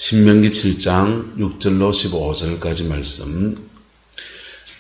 신명기 7장 6절로 15절까지 말씀.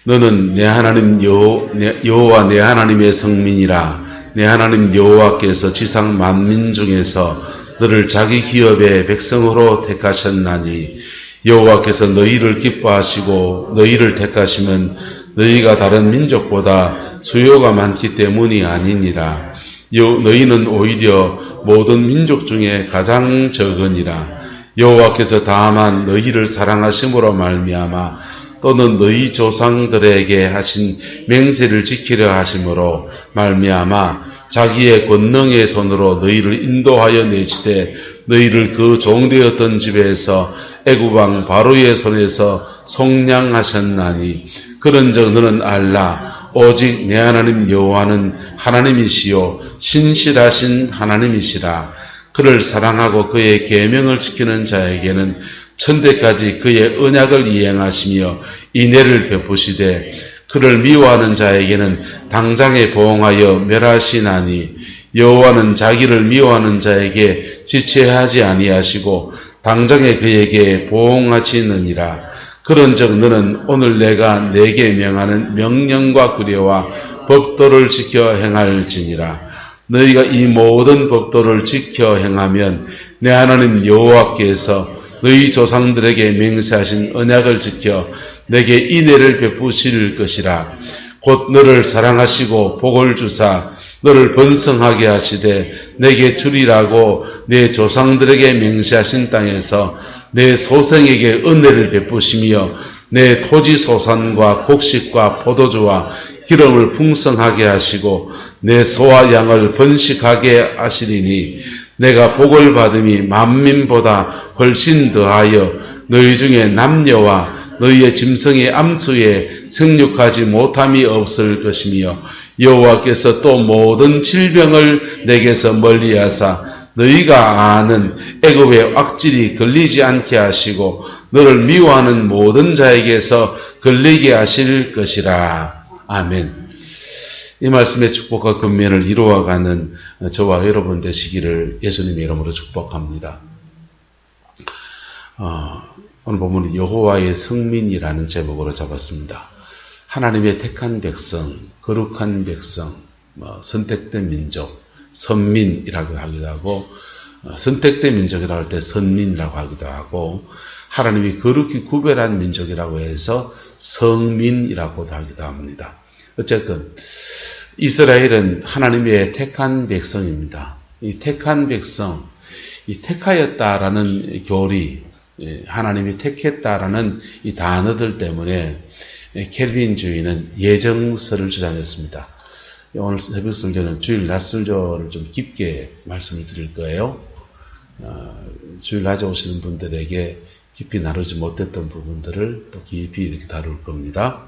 너는 내 하나님 여호와 내 하나님의 성민이라. 내 하나님 여호와께서 지상 만민 중에서 너를 자기 기업의 백성으로 택하셨나니 여호와께서 너희를 기뻐하시고 너희를 택하시면 너희가 다른 민족보다 수요가 많기 때문이 아니니라. 너희는 오히려 모든 민족 중에 가장 적으니라. 여호와께서 다만 너희를 사랑하심으로 말미암아 또는 너희 조상들에게 하신 맹세를 지키려 하심으로 말미암아 자기의 권능의 손으로 너희를 인도하여 내시되 너희를 그 종되었던 집에서 애굽 왕 바로의 손에서 속량하셨나니 그런즉 너는 알라. 오직 내 하나님 여호와는 하나님이시요 신실하신 하나님이시라. 그를 사랑하고 그의 계명을 지키는 자에게는 천대까지 그의 언약을 이행하시며 인애를 베푸시되 그를 미워하는 자에게는 당장에 보응하여 멸하시나니 여호와는 자기를 미워하는 자에게 지체하지 아니하시고 당장에 그에게 보응하시느니라. 그런즉 너는 오늘 내가 네게 명하는 명령과 규례와 법도를 지켜 행할지니라. 너희가 이 모든 법도를 지켜 행하면 내 하나님 여호와께서 너희 조상들에게 맹세하신 언약을 지켜 내게 인애를 베푸실 것이라. 곧 너를 사랑하시고 복을 주사 너를 번성하게 하시되 내게 주리라고 내 조상들에게 맹세하신 땅에서 내 소생에게 은혜를 베푸시며 내 토지 소산과 곡식과 포도주와 기름을 풍성하게 하시고 내 소와 양을 번식하게 하시리니 내가 복을 받음이 만민보다 훨씬 더하여 너희 중에 남녀와 너희의 짐승의 암수에 생육하지 못함이 없을 것이며 여호와께서 또 모든 질병을 내게서 멀리하사 너희가 아는 애굽의 악질이 걸리지 않게 하시고 너를 미워하는 모든 자에게서 걸리게 하실 것이라. 아멘. 이 말씀의 축복과 권면을 이루어가는 저와 여러분 되시기를 예수님의 이름으로 축복합니다. 오늘 본문은 여호와의 성민이라는 제목으로 잡았습니다. 하나님의 택한 백성, 거룩한 백성, 선택된 민족, 선민이라고 하기도 하고 선택된 민족이라고 할 때 선민이라고 하기도 하고 하나님이 거룩히 구별한 민족이라고 해서 성민이라고도 하기도 합니다. 어쨌든 이스라엘은 하나님의 택한 백성입니다. 이 택한 백성, 이 택하였다라는 교리, 하나님이 택했다라는 이 단어들 때문에 켈빈주의는 예정설을 주장했습니다. 오늘 새벽 설교는 주일 낮 설교를 좀 깊게 말씀을 드릴 거예요. 주일 낮에 오시는 분들에게 깊이 나누지 못했던 부분들을 또 깊이 이렇게 다룰 겁니다.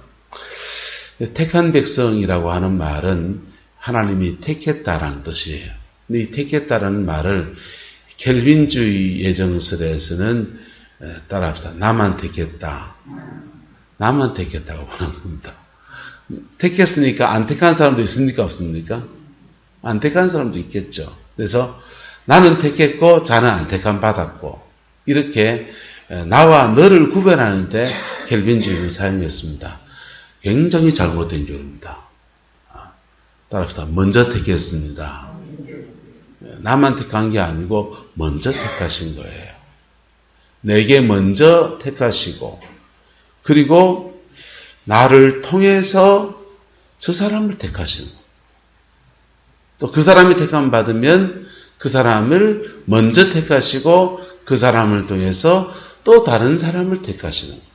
택한 백성이라고 하는 말은 하나님이 택했다라는 뜻이에요. 근데 이 택했다라는 말을 켈빈주의 예정설에서는 따라합시다. 나만 택했다. 나만 택했다고 보는 겁니다. 택했으니까 안 택한 사람도 있습니까? 없습니까? 안 택한 사람도 있겠죠. 그래서 나는 택했고 자는 안 택함 받았고 이렇게 나와 너를 구별하는데 켈빈주의를 사용했습니다. 굉장히 잘못된 교리입니다. 따라합시다. 먼저 택했습니다. 나만 택한 게 아니고 먼저 택하신 거예요. 내게 먼저 택하시고 그리고 나를 통해서 저 사람을 택하시는 거예요. 또 그 사람이 택함 받으면 그 사람을 먼저 택하시고 그 사람을 통해서 또 다른 사람을 택하시는 거예요.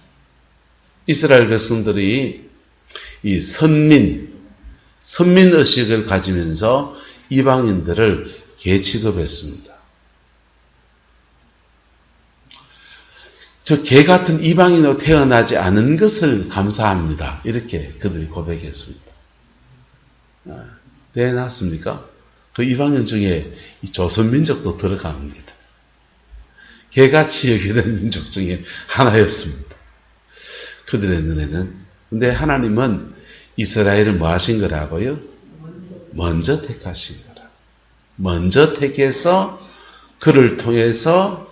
이스라엘 백성들이 이 선민의식을 가지면서 이방인들을 개 취급했습니다. 저 개 같은 이방인으로 태어나지 않은 것을 감사합니다. 이렇게 그들이 고백했습니다. 대놨습니까? 그 이방인 중에 이 조선민족도 들어갑니다. 개같이 여기던 민족 중에 하나였습니다. 그들의 눈에는. 근데 하나님은 이스라엘을 뭐 하신 거라고요? 먼저 택하신 거라. 먼저 택해서 그를 통해서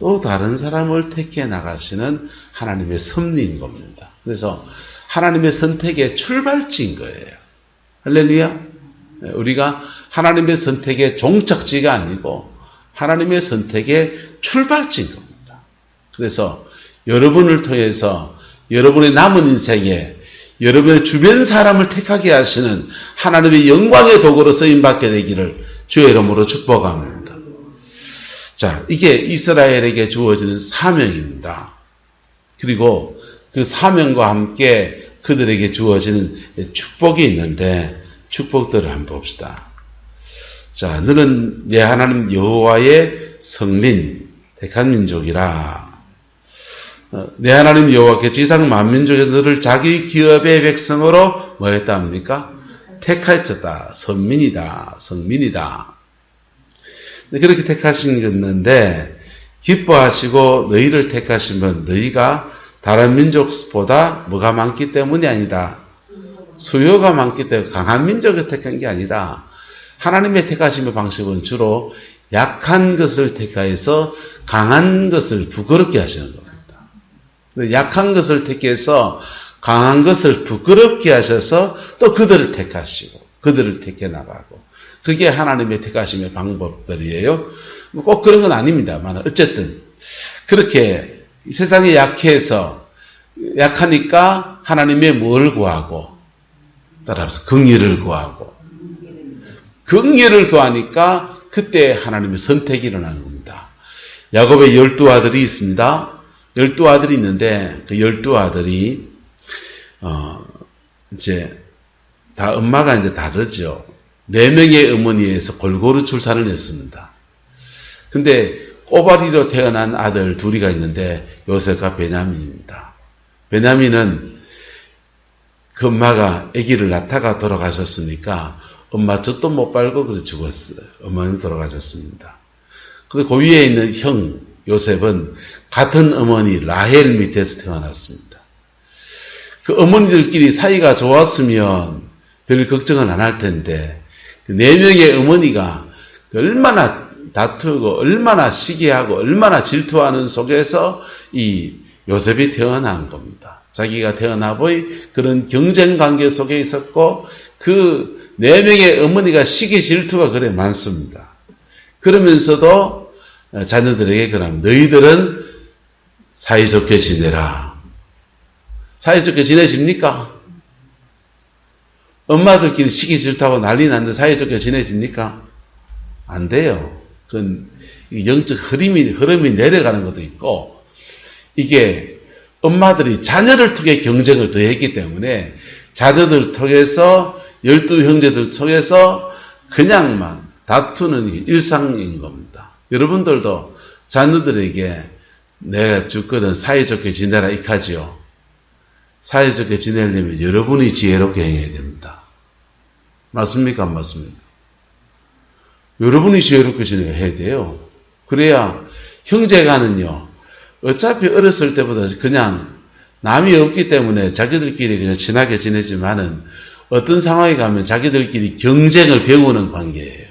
또 다른 사람을 택해 나가시는 하나님의 섭리인 겁니다. 그래서 하나님의 선택의 출발지인 거예요. 할렐루야. 우리가 하나님의 선택의 종착지가 아니고 하나님의 선택의 출발지인 겁니다. 그래서 여러분을 통해서 여러분의 남은 인생에 여러분의 주변 사람을 택하게 하시는 하나님의 영광의 도구로 쓰임받게 되기를 주의 이름으로 축복합니다. 자, 이게 이스라엘에게 주어지는 사명입니다. 그리고 그 사명과 함께 그들에게 주어지는 축복이 있는데 축복들을 한번 봅시다. 자, 너는 내 하나님 여호와의 성민, 택한 민족이라. 내 하나님 여호와께 지상 만민족에서 너를 자기 기업의 백성으로 뭐 했다 합니까? 택하였다. 선민이다. 성민이다. 그렇게 택하셨는데 기뻐하시고 너희를 택하시면 너희가 다른 민족보다 뭐가 많기 때문이 아니다. 수요가 많기 때문에 강한 민족을 택한 게 아니다. 하나님의 택하심의 방식은 주로 약한 것을 택하여서 강한 것을 부끄럽게 하시는 겁니다. 약한 것을 택해서 강한 것을 부끄럽게 하셔서 또 그들을 택하시고 그들을 택해 나가고 그게 하나님의 택하심의 방법들이에요. 꼭 그런 건 아닙니다만 어쨌든 그렇게 세상에 약해서 약하니까 하나님의 뭘 구하고 따라서 긍휼을 구하고 긍휼을 구하니까 그때 하나님의 선택이 일어나는 겁니다. 야곱의 12아들이 있습니다. 12아들이 있는데 그 12아들이 이제 다 엄마가 이제 다르죠. 4명의 어머니에서 골고루 출산을 했습니다. 근데 꼬바리로 태어난 아들 둘이가 있는데 요셉과 베냐민입니다. 베냐민은 그 엄마가 아기를 낳다가 돌아가셨으니까 엄마 젖도 못 빨고 그래 죽었어요. 어머님 돌아가셨습니다. 근데 그 위에 있는 형 요셉은 같은 어머니 라헬 밑에서 태어났습니다. 그 어머니들끼리 사이가 좋았으면 별 걱정은 안 할 텐데 그 4명의 어머니가 얼마나 다투고 얼마나 시기하고 얼마나 질투하는 속에서 이 요셉이 태어난 겁니다. 자기가 태어나보이 그런 경쟁 관계 속에 있었고 그 4명의 어머니가 시기 질투가 그래 많습니다. 그러면서도 자녀들에게 그럼 너희들은 사이좋게 지내라. 사이좋게 지내십니까? 엄마들끼리 시기 질투하고 난리 났는데 사이좋게 지내십니까? 안 돼요. 그건 영적 흐름이 내려가는 것도 있고 이게 엄마들이 자녀를 통해 경쟁을 더했기 때문에 자녀들 통해서 12형제들 통해서 그냥만 다투는 일상인 겁니다. 여러분들도 자녀들에게 내가 주거든 사이좋게 지내라 이카지요. 사이좋게 지내려면 여러분이 지혜롭게 행해야 됩니다. 맞습니까? 안 맞습니까? 여러분이 지혜롭게 지내야 돼요. 그래야 형제간은요. 어차피 어렸을 때보다 그냥 남이 없기 때문에 자기들끼리 그냥 친하게 지내지만은 어떤 상황에 가면 자기들끼리 경쟁을 배우는 관계예요.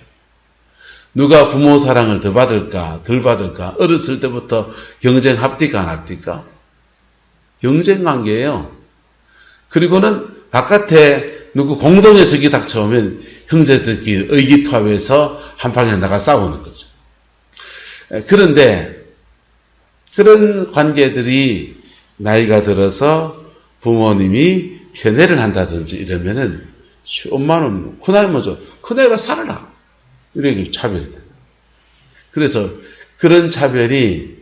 누가 부모 사랑을 더 받을까 덜 받을까 어렸을 때부터 경쟁 합디까 안 합디까? 경쟁 관계예요. 그리고는 바깥에 누구 공동의 적이 닥쳐오면 형제들끼리 의기투합해서 한방에 나가 싸우는 거죠. 그런데 그런 관계들이 나이가 들어서 부모님이 편애를 한다든지 이러면은 엄마는 큰아이 먼저 큰애가 살아라 이렇게 차별이 됩니다. 그래서 그런 차별이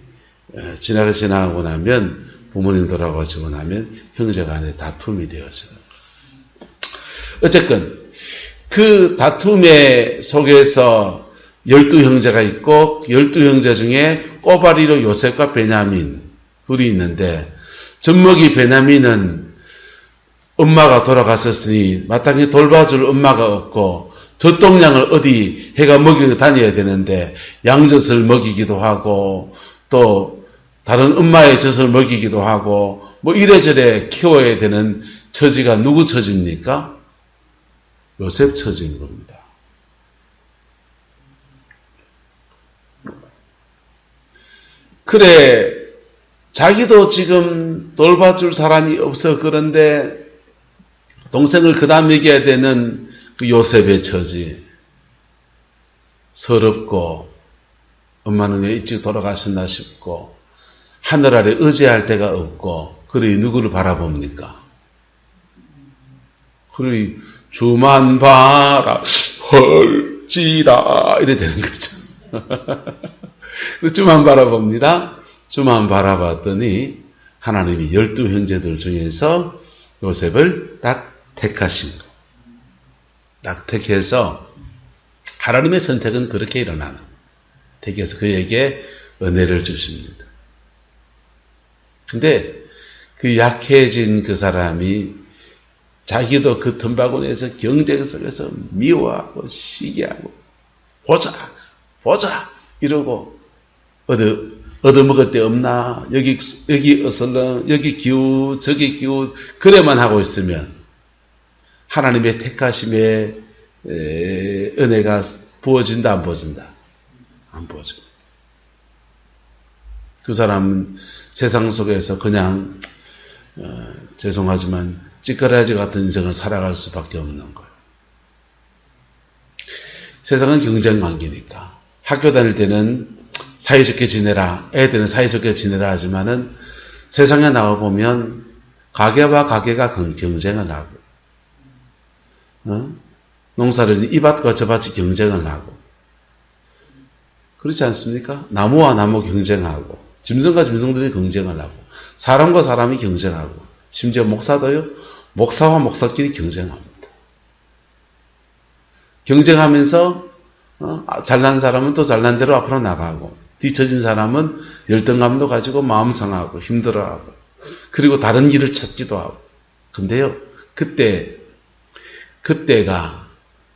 지나고 나면 부모님 돌아가시고 나면 형제간에 다툼이 되어져요. 어쨌건 그 다툼의 속에서 12형제가 있고 12형제 중에 꼬바리로 요셉과 베냐민 둘이 있는데 젖먹이 베냐민은 엄마가 돌아갔었으니 마땅히 돌봐줄 엄마가 없고 젖동량을 어디 해가 먹이고 다녀야 되는데 양젖을 먹이기도 하고 또 다른 엄마의 젖을 먹이기도 하고 뭐 이래저래 키워야 되는 처지가 누구 처지입니까? 요셉 처지인 겁니다. 그래, 자기도 지금 돌봐줄 사람이 없어. 그런데 동생을 그 다음 먹여야 되는 그 요셉의 처지. 서럽고, 엄마는 왜 일찍 돌아가셨나 싶고, 하늘 아래 의지할 데가 없고, 그래, 누구를 바라봅니까? 그래, 주만 바라볼지라, 이래 되는 거죠. 주만 바라봅니다. 주만 바라봤더니, 하나님이 12 형제들 중에서 요셉을 딱 택하신 거. 딱 택해서, 하나님의 선택은 그렇게 일어나는. 택해서 그에게 은혜를 주십니다. 근데 그 약해진 그 사람이 자기도 그 틈바구니에서 경쟁 속에서 미워하고 시기하고 보자 이러고 얻어먹을 데 없나 여기 어슬렁 여기 기우 저기 기우 그래만 하고 있으면 하나님의 택하심의 은혜가 부어진다 안 부어진다? 안 부어져. 그 사람은 세상 속에서 그냥 죄송하지만 찌꺼라지 같은 인생을 살아갈 수밖에 없는 거예요. 세상은 경쟁 관계니까 학교 다닐 때는 사이좋게 지내라, 애들은 사이좋게 지내라 하지만은 세상에 나와보면 가게와 가게가 경쟁을 하고 농사를 이 밭과 저 밭이 경쟁을 하고 그렇지 않습니까? 나무와 나무 경쟁하고 짐승과 짐승들이 경쟁을 하고 사람과 사람이 경쟁하고 심지어 목사도요. 목사와 목사끼리 경쟁합니다. 경쟁하면서 잘난 사람은 또 잘난 대로 앞으로 나가고 뒤처진 사람은 열등감도 가지고 마음 상하고 힘들어하고 그리고 다른 길을 찾기도 하고 근데요. 그때가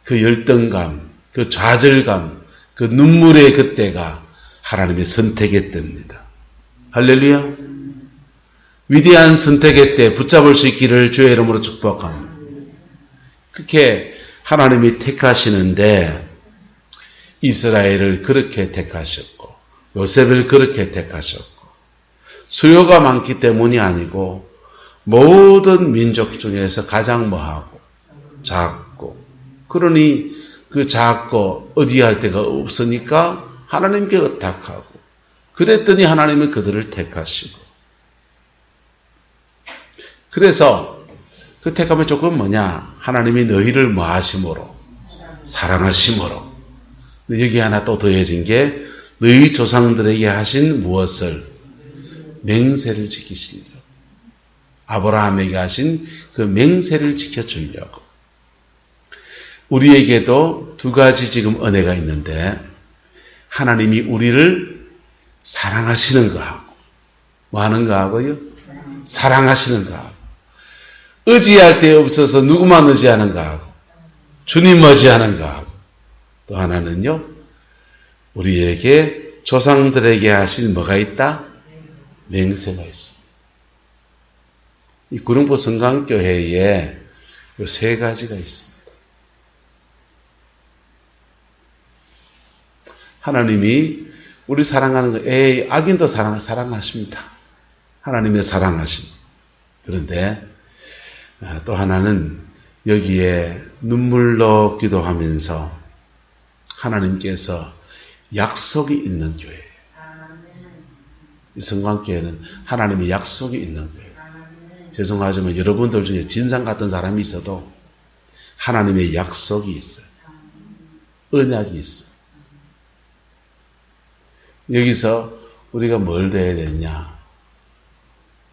그 열등감, 그 좌절감, 그 눈물의 그때가 하나님의 선택의 때입니다. 할렐루야. 위대한 선택의 때 붙잡을 수 있기를 주의 이름으로 축복합니다. 그렇게 하나님이 택하시는데 이스라엘을 그렇게 택하셨고 요셉을 그렇게 택하셨고 수요가 많기 때문이 아니고 모든 민족 중에서 가장 뭐하고 작고 그러니 그 작고 어디할 데가 없으니까 하나님께 의탁하고 그랬더니 하나님은 그들을 택하시고 그래서 그 택함의 조건 뭐냐? 하나님이 너희를 뭐 하심으로? 사랑하심으로. 여기 하나 또 더해진 게 너희 조상들에게 하신 무엇을? 맹세를 지키시려고. 아브라함에게 하신 그 맹세를 지켜주려고. 우리에게도 두 가지 지금 은혜가 있는데 하나님이 우리를 사랑하시는 거하고 뭐 하는 거하고요? 사랑하시는 거하고 의지할 데 없어서 누구만 의지하는가 하고 주님 의지하는가 하고 또 하나는요 우리에게 조상들에게 하신 뭐가 있다? 맹세가 있습니다. 이 구릉포 성강교회에 이 세 가지가 있습니다. 하나님이 우리 사랑하는 거, 악인도 사랑하십니다. 하나님의 사랑하심. 그런데 또 하나는 여기에 눈물로 기도하면서 하나님께서 약속이 있는 교회예요. 이 성광교회는 하나님의 약속이 있는 교회예요. 죄송하지만 여러분들 중에 진상 같은 사람이 있어도 하나님의 약속이 있어요. 언약이 있어요. 여기서 우리가 뭘 돼야 되냐?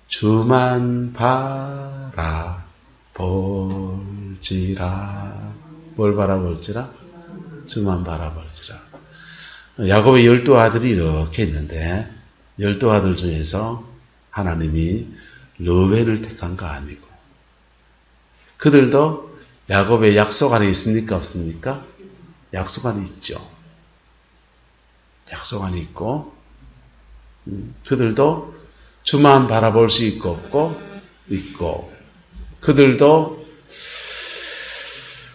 주만 바라볼지라. 뭘 바라볼지라? 주만 바라볼지라. 야곱의 12아들이 이렇게 있는데 12아들 중에서 하나님이 르벤을 택한 거 아니고 그들도 야곱의 약속 안에 있습니까? 없습니까? 약속 안에 있죠. 약속 안에 있고 그들도 주만 바라볼 수 있고 없고 있고 그들도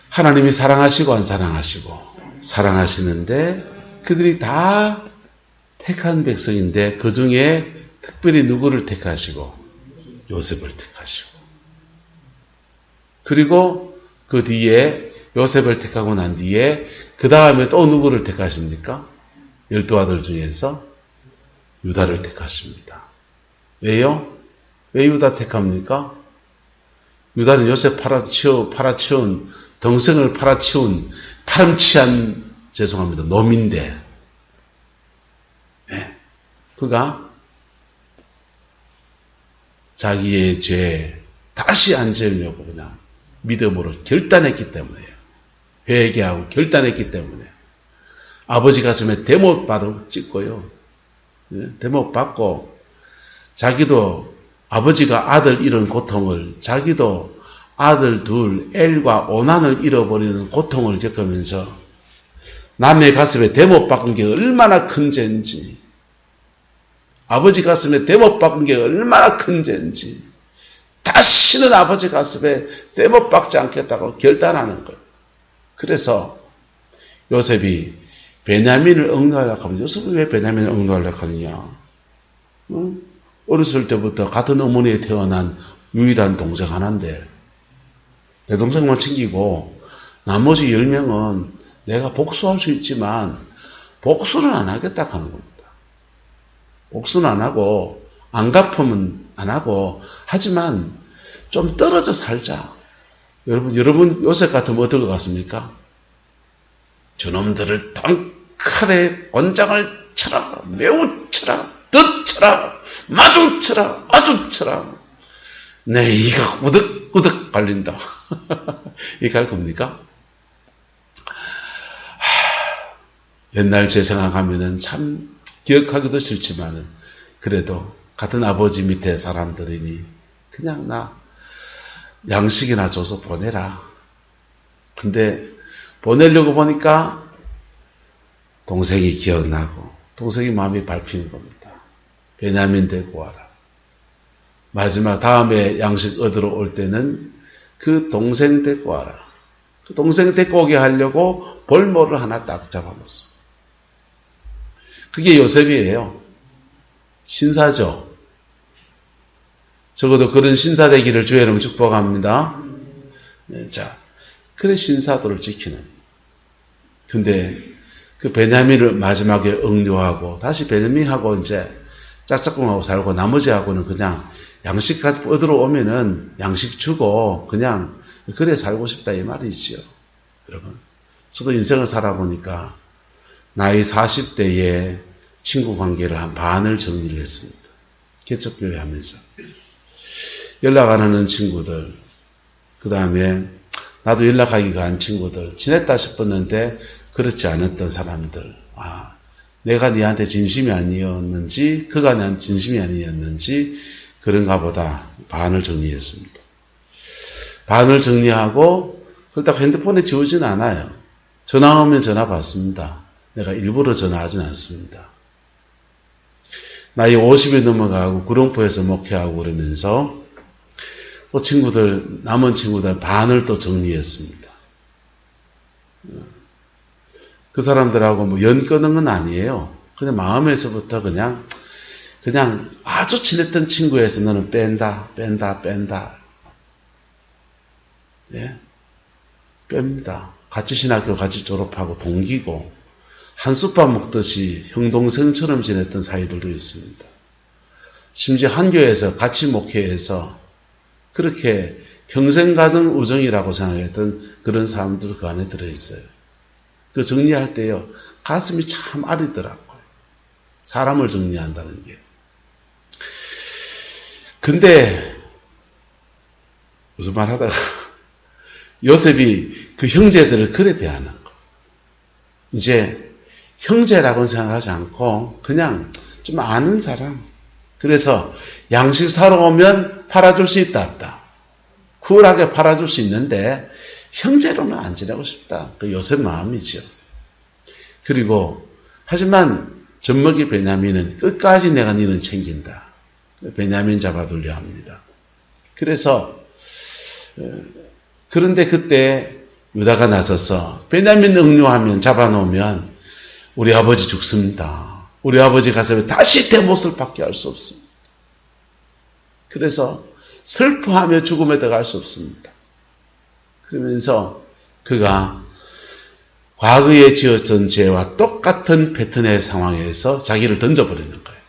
하나님이 사랑하시고 안 사랑하시고 사랑하시는데 그들이 다 택한 백성인데 그 중에 특별히 누구를 택하시고 요셉을 택하시고 그리고 그 뒤에 요셉을 택하고 난 뒤에 그 다음에 또 누구를 택하십니까? 12아들 중에서 유다를 택하십니다. 왜요? 왜 유다 택합니까? 유다는 요셉 팔아치운 동생을 팔아치운 파렴치한 죄송합니다. 놈인데 네. 그가 자기의 죄 다시 안 지으려고 그냥 믿음으로 결단했기 때문에요. 회개하고 결단했기 때문에 아버지 가슴에 대못 바로 찍고요. 대못 받고 자기도 아버지가 아들 잃은 고통을 자기도 아들 둘 엘과 오난을 잃어버리는 고통을 겪으면서 남의 가슴에 대못 박은 게 얼마나 큰 죄인지 아버지 가슴에 대못 박은 게 얼마나 큰 죄인지 다시는 아버지 가슴에 대못 박지 않겠다고 결단하는 거예요. 그래서 요셉이 베냐민을 억누하려고 하면 요셉이 왜 베냐민을 억누하려고 하느냐? 응? 어렸을 때부터 같은 어머니에 태어난 유일한 동생 하나인데 내 동생만 챙기고 나머지 10명은 내가 복수할 수 있지만 복수는 안 하겠다 하는 겁니다. 복수는 안 하고 안 갚으면 안 하고 하지만 좀 떨어져 살자. 여러분 요셉 같으면 어떨 것 같습니까? 저놈들을 단칼에 권장을 쳐라, 매우 쳐라, 더 쳐라, 마주 쳐라, 아주 쳐라. 내 이가 우득우득 갈린다. 이렇게 할 겁니까? 옛날 제 생각하면은 참 기억하기도 싫지만은 그래도 같은 아버지 밑에 사람들이니 그냥 나 양식이나 줘서 보내라. 근데 보내려고 보니까 동생이 기억나고 동생이 마음이 밟히는 겁니다. 베냐민 데리고 와라. 마지막 다음에 양식 얻으러 올 때는 그 동생 데리고 와라. 그 동생 데리고 오게 하려고 볼모를 하나 딱 잡아놨어. 그게 요셉이에요. 신사죠. 적어도 그런 신사 되기를 주의 이름 축복합니다. 네, 자, 그래 신사도를 지키는. 근데 그 베냐민을 마지막에 억류하고 다시 베냐민하고 이제 짝짝꿍하고 살고 나머지하고는 그냥 양식 얻으러 오면은 양식 주고 그냥 그래 살고 싶다 이 말이지요. 여러분, 저도 인생을 살아보니까 나이 40대에 친구 관계를 한 반을 정리를 했습니다. 개척교회 하면서. 연락 안 하는 친구들, 그 다음에 나도 연락하기가 한 친구들, 지냈다 싶었는데 그렇지 않았던 사람들, 내가 니한테 진심이 아니었는지, 그가 나한테 진심이 아니었는지, 그런가 보다 반을 정리했습니다. 반을 정리하고, 그렇다고 핸드폰에 지우지는 않아요. 전화 오면 전화 받습니다. 내가 일부러 전화하진 않습니다. 나이 50이 넘어가고 구룡포에서 목회하고 그러면서 또 친구들, 남은 친구들 반을 또 정리했습니다. 그 사람들하고 뭐 연 끊은 건 아니에요. 그냥 마음에서부터 그냥 아주 친했던 친구에서 너는 뺀다. 예? 뺍니다. 같이 신학교 같이 졸업하고 동기고 한솥밥 먹듯이 형동생처럼 지냈던 사이들도 있습니다. 심지어 한 교회에서 같이 목회해서 그렇게 평생가정 우정이라고 생각했던 그런 사람들 그 안에 들어있어요. 그 정리할 때요, 가슴이 참 아리더라고요. 사람을 정리한다는 게. 근데 무슨 말 하다가 요셉이 그 형제들을 그래 대하는 거. 이제 형제라고는 생각하지 않고 그냥 좀 아는 사람. 그래서 양식 사러 오면 팔아줄 수 있다 없다. 쿨하게 팔아줄 수 있는데 형제로는 안 지내고 싶다. 그 요셉 마음이죠. 그리고 하지만 젖먹이 베냐민은 끝까지 내가 니는 챙긴다. 베냐민 잡아두려 합니다. 그래서 그런데 그때 유다가 나서서 베냐민 억류하면 잡아놓으면 우리 아버지 죽습니다. 우리 아버지 가슴에 다시 대못을 받게 할 수 없습니다. 그래서 슬퍼하며 죽음에 들어갈 수 없습니다. 그러면서 그가 과거에 지었던 죄와 똑같은 패턴의 상황에서 자기를 던져버리는 거예요.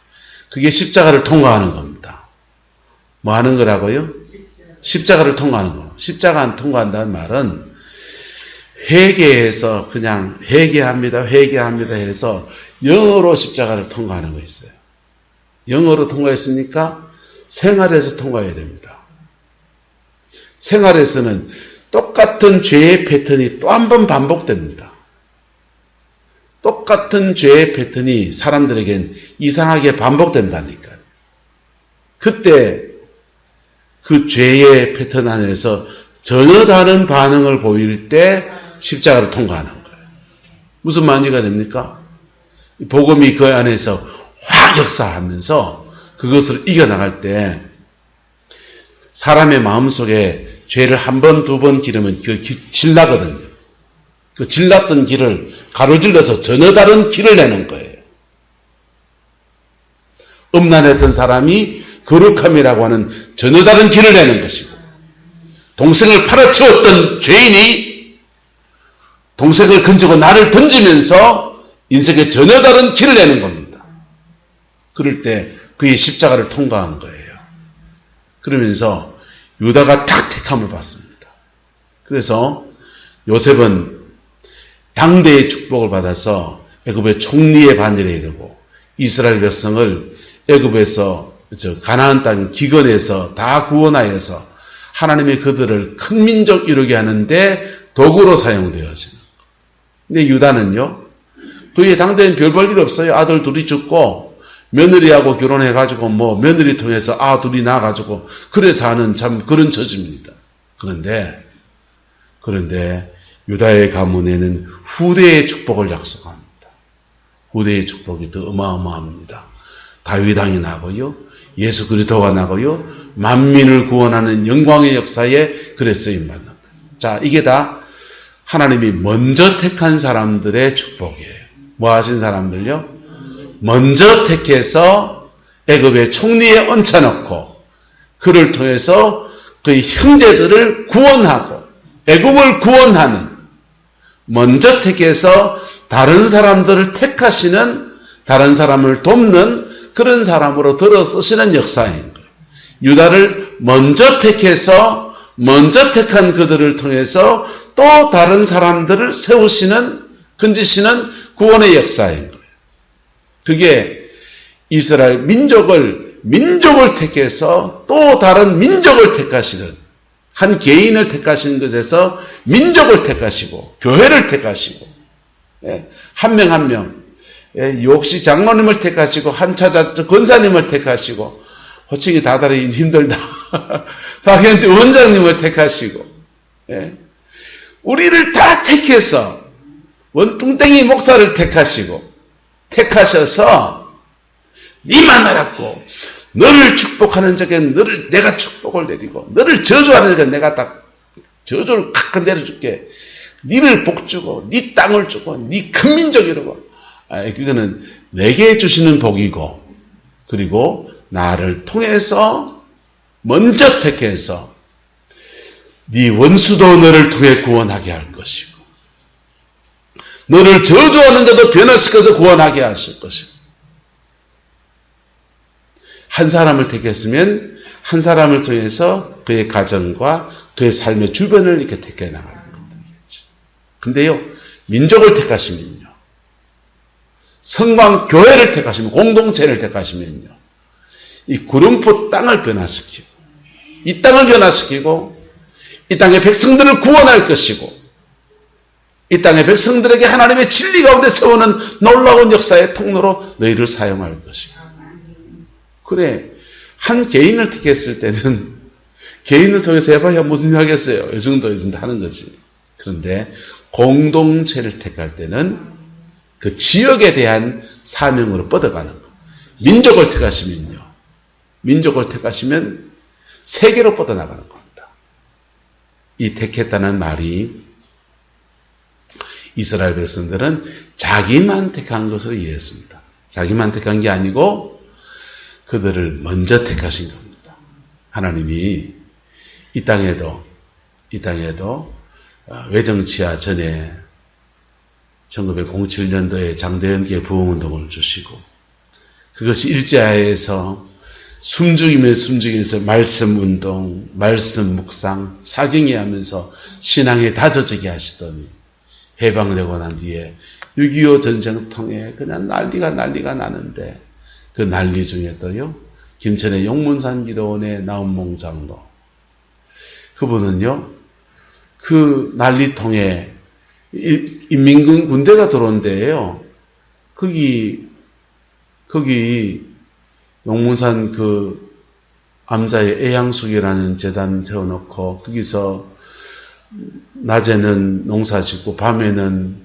그게 십자가를 통과하는 겁니다. 뭐 하는 거라고요? 십자가를 통과하는 거. 십자가 통과한다는 말은 회개해서 그냥 회개합니다 해서 영어로 십자가를 통과하는 거 있어요. 영어로 통과했습니까? 생활에서 통과해야 됩니다. 생활에서는 똑같은 죄의 패턴이 또 한 번 반복됩니다. 똑같은 죄의 패턴이 사람들에겐 이상하게 반복된다니까요. 그때 그 죄의 패턴 안에서 전혀 다른 반응을 보일 때 십자가를 통과하는 거예요. 무슨 말이가 됩니까? 복음이 그 안에서 확 역사하면서 그것을 이겨나갈 때 사람의 마음속에 죄를 한 번, 두 번 기르면 그 질 나거든요. 그 질났던 길을 가로질러서 전혀 다른 길을 내는 거예요. 음란했던 사람이 거룩함이라고 하는 전혀 다른 길을 내는 것이고, 동생을 팔아치웠던 죄인이 동생을 건지고 나를 던지면서 인생에 전혀 다른 길을 내는 겁니다. 그럴 때 그의 십자가를 통과한 거예요. 그러면서 유다가 탁 택함을 받습니다. 그래서 요셉은 당대의 축복을 받아서 애굽의 총리의 반열에 이르고 이스라엘 백성을 애굽에서 가나안 땅 기근에서 다 구원하여서 하나님이 그들을 큰 민족 이루게 하는데 도구로 사용되어지는 거. 근데 유다는요, 그의 당대엔 별 볼 일 없어요. 아들 둘이 죽고 며느리하고 결혼해가지고 며느리 통해서 둘이 낳아가지고 그래서 하는 참 그런 처지입니다. 그런데 유다의 가문에는 후대의 축복을 약속합니다. 후대의 축복이 더 어마어마합니다. 다윗 왕이 나고요, 예수 그리스도가 나고요, 만민을 구원하는 영광의 역사에 그래 쓰임받는 거예요. 자, 이게 다 하나님이 먼저 택한 사람들의 축복이에요. 뭐 하신 사람들요? 먼저 택해서 애굽의 총리에 얹혀놓고 그를 통해서 그의 형제들을 구원하고 애굽을 구원하는, 먼저 택해서 다른 사람들을 택하시는, 다른 사람을 돕는 그런 사람으로 들어 쓰시는 역사인 거예요. 유다를 먼저 택해서 먼저 택한 그들을 통해서 또 다른 사람들을 세우시는, 건지시는 구원의 역사인 거예요. 그게 이스라엘 민족을 택해서 또 다른 민족을 택하시는, 한 개인을 택하시는 것에서 민족을 택하시고 교회를 택하시고, 한 명 한 명, 욕시 장로님을 택하시고 한차자 권사님을 택하시고, 호칭이 다달이 힘들다 박현주 원장님을 택하시고, 우리를 다 택해서 원뚱땡이 목사를 택하셔서 니만 알았고 너를 축복하는 적에 내가 축복을 내리고 너를 저주하는 적에 내가 딱 저주를 칵 내려줄게. 니를 복주고 니 땅을 주고 니 큰 민족이라고. 그거는 내게 주시는 복이고, 그리고 나를 통해서 먼저 택해서 네 원수도 너를 통해 구원하게 할 것이고, 너를 저주하는 자도 변화시켜서 구원하게 하실 것이고, 한 사람을 택했으면 한 사람을 통해서 그의 가정과 그의 삶의 주변을 이렇게 택해 나가는 것들이겠죠. 근데요, 민족을 택하시면요, 성방 교회를 택하시면, 공동체를 택하시면요, 이 구름포 땅을 변화시키고, 이 땅을 변화시키고, 이 땅의 백성들을 구원할 것이고, 이 땅의 백성들에게 하나님의 진리 가운데 세우는 놀라운 역사의 통로로 너희를 사용할 것이고. 그래, 한 개인을 택했을 때는 개인을 통해서 해봐야 무슨 일 하겠어요. 이 정도 하는 거지. 그런데 공동체를 택할 때는 그 지역에 대한 사명으로 뻗어가는 거. 민족을 택하시면 세계로 뻗어나가는 겁니다. 이 택했다는 말이 이스라엘 백성들은 자기만 택한 것으로 이해했습니다. 자기만 택한 게 아니고 그들을 먼저 택하신 겁니다. 하나님이 이 땅에도 외정치하 전에 1907년도에 장대연기의 부흥운동을 주시고 그것이 일제하에서 숨죽이면서 말씀운동, 말씀 묵상, 사경이 하면서 신앙에 다져지게 하시더니 해방되고 난 뒤에 6.25 전쟁통에 그냥 난리가 나는데 그 난리 중에도요 김천의 용문산 기도원의 나은몽 장로 그분은요 그 난리통에 인민군 군대가 들어온 데에요. 거기 용문산 그 암자의 애양숙이라는 재단 세워놓고 거기서 낮에는 농사 짓고 밤에는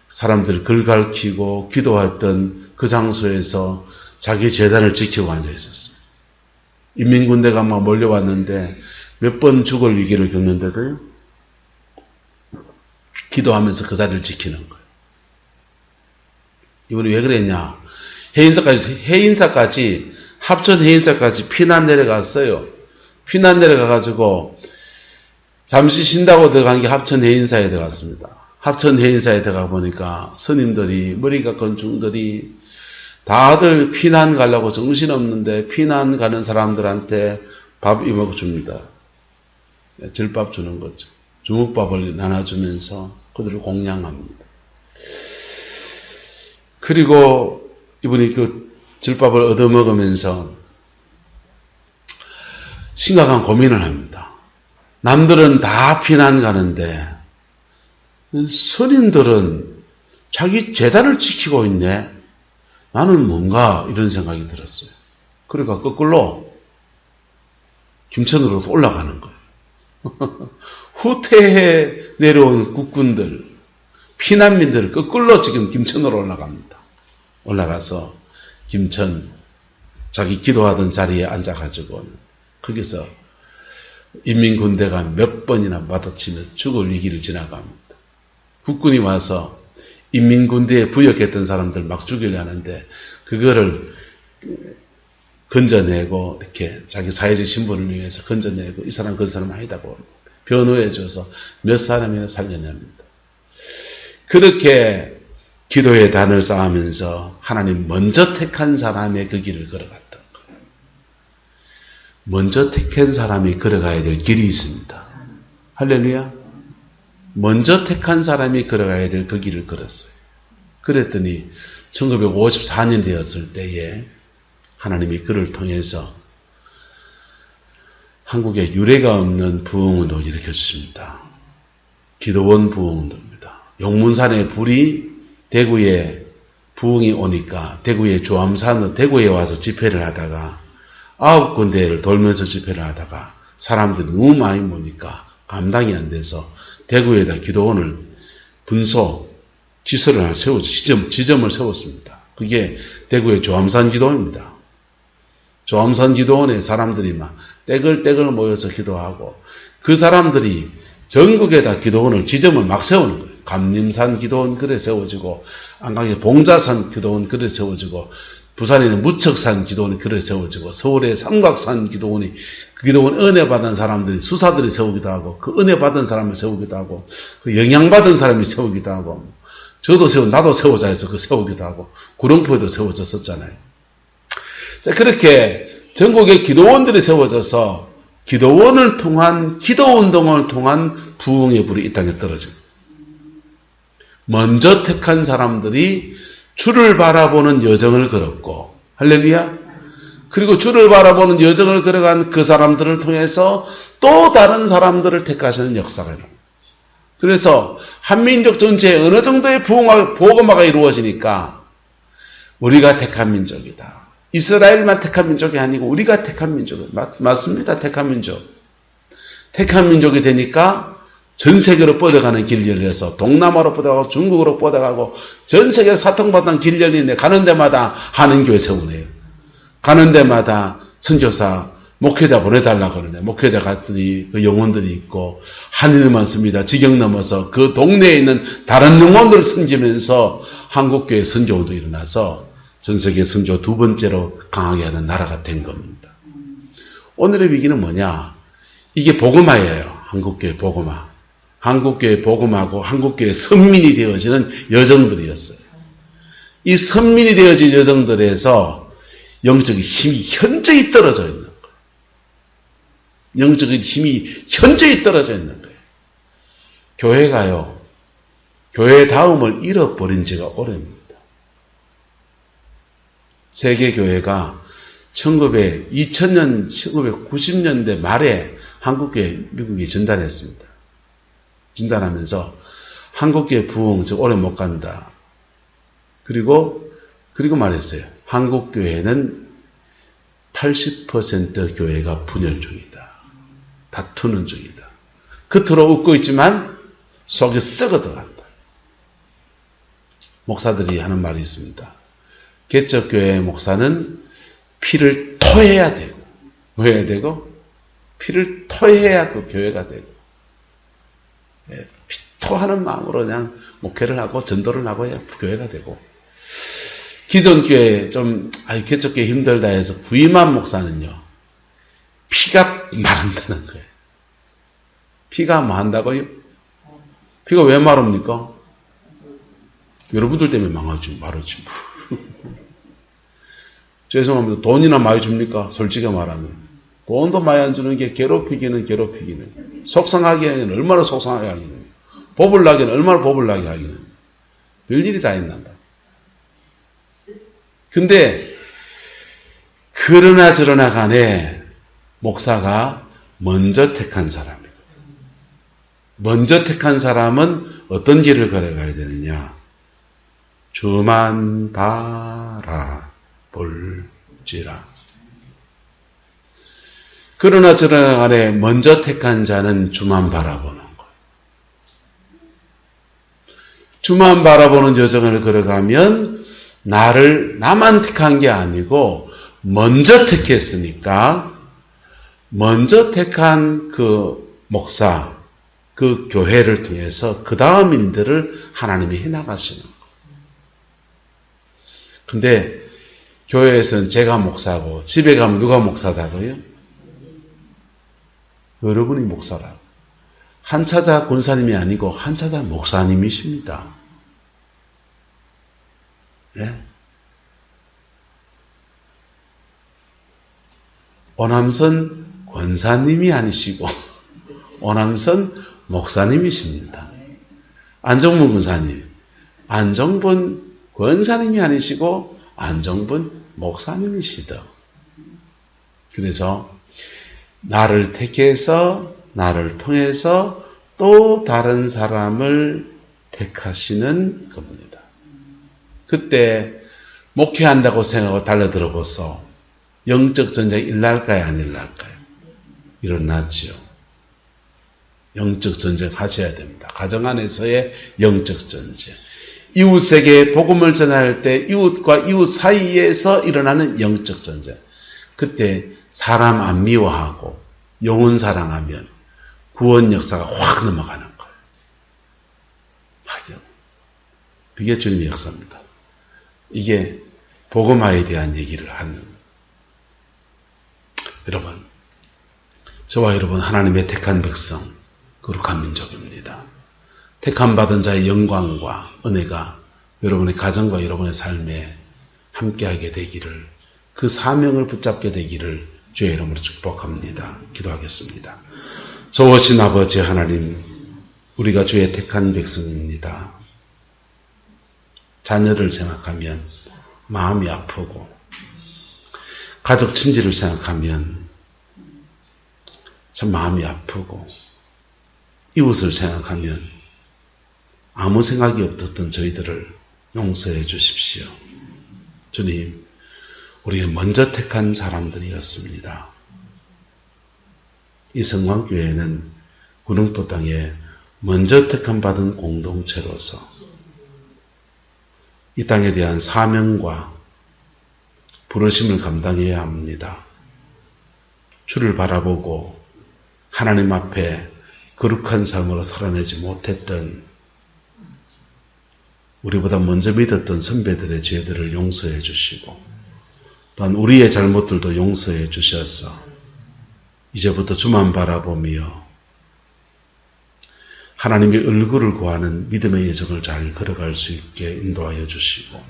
사람들 글 가르치고 기도했던 그 장소에서 자기 재단을 지키고 앉아 있었어요. 인민군대가 막 몰려왔는데 몇 번 죽을 위기를 겪는데도요. 기도하면서 그 자리를 지키는 거예요. 이분이 왜 그랬냐. 해인사까지 합천 해인사까지 피난 내려갔어요. 피난 내려가가지고 잠시 쉰다고 들어간 게 합천 해인사에 들어갔습니다. 합천 해인사에 들어가 보니까 스님들이 머리가 건중들이 다들 피난 가려고 정신없는데 피난 가는 사람들한테 밥 이먹어 줍니다. 절밥 주는 거죠. 주먹밥을 나눠주면서 그들을 공양합니다. 그리고 이분이 그 절밥을 얻어먹으면서 심각한 고민을 합니다. 남들은 다 피난 가는데 스님들은 자기 재단을 지키고 있네. 나는 뭔가 이런 생각이 들었어요. 그러니까 거꾸로 김천으로 올라가는 거예요. 후퇴해 내려온 국군들, 피난민들 거꾸로 지금 김천으로 올라갑니다. 올라가서 김천 자기 기도하던 자리에 앉아가지고 거기서 인민군대가 몇 번이나 마주치며 죽을 위기를 지나갑니다. 국군이 와서 인민군대에 부역했던 사람들 막 죽이려 하는데 그거를 건져내고 이렇게 자기 사회적 신분을 위해서 건져내고 이 사람 그 사람 아니다고 변호해줘서 몇 사람이나 살려냅니다. 그렇게 기도의 단을 쌓으면서 하나님 먼저 택한 사람의 그 길을 걸어갔던 거예요. 먼저 택한 사람이 걸어가야 될 길이 있습니다. 할렐루야. 먼저 택한 사람이 걸어가야 될 그 길을 걸었어요. 그랬더니 1954년 되었을 때에 하나님이 그를 통해서 한국에 유례가 없는 부흥운동을 일으켜주십니다. 기도원 부흥운동입니다. 용문산의 불이 대구에 부흥이 오니까 대구의 조암산 대구에 와서 집회를 하다가 9군데를 돌면서 집회를 하다가 사람들이 너무 많이 모니까 감당이 안 돼서 대구에다 기도원을 지소를 하나 지점을 세웠습니다. 그게 대구의 조암산 기도원입니다. 조암산 기도원에 사람들이 막 떼글떼글 모여서 기도하고 그 사람들이 전국에다 기도원을 지점을 막 세우는 거예요. 감림산 기도원 그래 세워지고 안강의 봉자산 기도원 그래 세워지고 부산에 있는 무척산 기도원이 그래 세워지고 서울의 삼각산 기도원이 그 기도원 은혜 받은 사람들이 수사들이 세우기도 하고 그 은혜 받은 사람을 세우기도 하고 그 영향받은 사람이 세우기도 하고 저도 나도 세우자 해서 그 세우기도 하고 구룡포에도 세워졌었잖아요. 자, 그렇게 전국의 기도원들이 세워져서 기도원을 통한 기도운동을 통한 부흥의 불이 이 땅에 떨어집니다. 먼저 택한 사람들이 주를 바라보는 여정을 걸었고 할렐루야. 그리고 주를 바라보는 여정을 걸어간 그 사람들을 통해서 또 다른 사람들을 택하시는 역사가 일어납니다. 그래서 한민족 전체에 어느 정도의 복음화가 이루어지니까 우리가 택한 민족이다. 이스라엘만 택한 민족이 아니고 우리가 택한 민족이다. 맞습니다. 택한 민족. 택한 민족이 되니까 전 세계로 뻗어가는 길 열려서 동남아로 뻗어가고 중국으로 뻗어가고 전 세계 사통받는 길 열리는데 가는 데마다 한인교회 세우네요. 가는 데마다 선교사 목회자 보내달라고 그러네. 목회자 같은 그 영혼들이 있고 한인을 많습니다. 지경 넘어서 그 동네에 있는 다른 영혼들을 섬기면서 한국교회 선교도 일어나서 전 세계 선조 두 번째로 강하게 하는 나라가 된 겁니다. 오늘의 위기는 뭐냐? 이게 복음화예요. 한국교회 복음화. 한국교회 복음하고 한국교회 선민이 되어지는 여정들이었어요. 이 선민이 되어진 여정들에서 영적인 힘이 현저히 떨어져 있는 거예요. 영적인 힘이 현저히 떨어져 있는 거예요. 교회가요, 교회의 다음을 잃어버린 지가 오래입니다. 세계교회가 2000년, 1990년대 말에 한국교회 미국이 전달했습니다. 진단하면서 한국교회 부흥, 즉 오래 못 간다. 그리고 말했어요. 한국교회는 80% 교회가 분열 중이다. 다투는 중이다. 겉으로 웃고 있지만 속에 썩어 들어간다. 목사들이 하는 말이 있습니다. 개척교회 목사는 피를 토해야 되고, 왜 해야 되고? 피를 토해야 그 교회가 되고, 피토하는 마음으로 그냥 목회를 하고 전도를 하고 해야 교회가 되고, 기존 교회 개척교회 힘들다 해서 부임한 목사는요, 피가 마른다는 거예요. 피가 뭐 한다고요? 피가 왜 마릅니까? 여러분들 때문에 마르지. 죄송합니다. 돈이나 많이 줍니까? 솔직히 말하면. 돈도 많이 안 주는 게 괴롭히기는. 속상하게 하기는 얼마나 속상하게 하기는. 법을 나기는 얼마나 법을 나게 하기는. 별일이 다 있난다. 근데 그러나 저러나 간에 목사가 먼저 택한 사람이거든. 먼저 택한 사람은 어떤 길을 걸어가야 되느냐. 주만 바라볼지라. 그러나 저러나 간에 먼저 택한 자는 주만 바라보는 것. 주만 바라보는 여정을 걸어가면 나만 택한 게 아니고 먼저 택했으니까 먼저 택한 그 목사, 그 교회를 통해서 그 다음인들을 하나님이 해나가시는 거예요. 근데 교회에서는 제가 목사고 집에 가면 누가 목사다고요? 여러분이 목사라고. 한차자 권사님이 아니고 한차자 목사님이십니다. 예? 오남선 권사님이 아니시고 오남선 목사님이십니다. 안정분 권사님, 안정분 권사님이 아니시고 안정분 목사님이시다. 그래서 나를 택해서 나를 통해서 또 다른 사람을 택하시는 겁니다. 그때 목회한다고 생각하고 달려들어 보소. 영적 전쟁이 일어날까요? 안 일어날까요? 일어나지요. 영적 전쟁 하셔야 됩니다. 가정 안에서의 영적 전쟁. 이웃에게 복음을 전할 때 이웃과 이웃 사이에서 일어나는 영적 전쟁. 그때 사람 안 미워하고 영혼 사랑하면 구원 역사가 확 넘어가는 거예요. 맞아요. 그게 주님의 역사입니다. 이게 복음화에 대한 얘기를 하는. 여러분, 저와 여러분 하나님의 택한 백성, 거룩한 민족입니다. 택함 받은 자의 영광과 은혜가 여러분의 가정과 여러분의 삶에 함께하게 되기를, 그 사명을 붙잡게 되기를 주의 이름으로 축복합니다. 기도하겠습니다. 좋으신 아버지 하나님, 우리가 주의 택한 백성입니다. 자녀를 생각하면 마음이 아프고, 가족 친지를 생각하면 참 마음이 아프고, 이웃을 생각하면 아무 생각이 없었던 저희들을 용서해 주십시오. 주님, 우리는 먼저 택한 사람들이었습니다. 이 성광교회는 구릉포 땅에 먼저 택함 받은 공동체로서 이 땅에 대한 사명과 부르심을 감당해야 합니다. 주를 바라보고 하나님 앞에 거룩한 삶으로 살아내지 못했던 우리보다 먼저 믿었던 선배들의 죄들을 용서해 주시고 또한 우리의 잘못들도 용서해 주셔서 이제부터 주만 바라보며 하나님의 얼굴을 구하는 믿음의 여정을 잘 걸어갈 수 있게 인도하여 주시고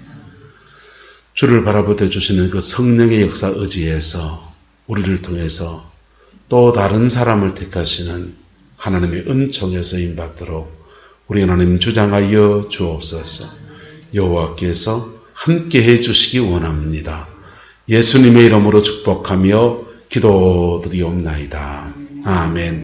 주를 바라볼 때 주시는 그 성령의 역사 의지에서 우리를 통해서 또 다른 사람을 택하시는 하나님의 은총에 쓰임 받도록 우리 하나님 주장하여 주옵소서. 여호와께서 함께해 주시기 원합니다. 예수님의 이름으로 축복하며 기도드리옵나이다. 아멘.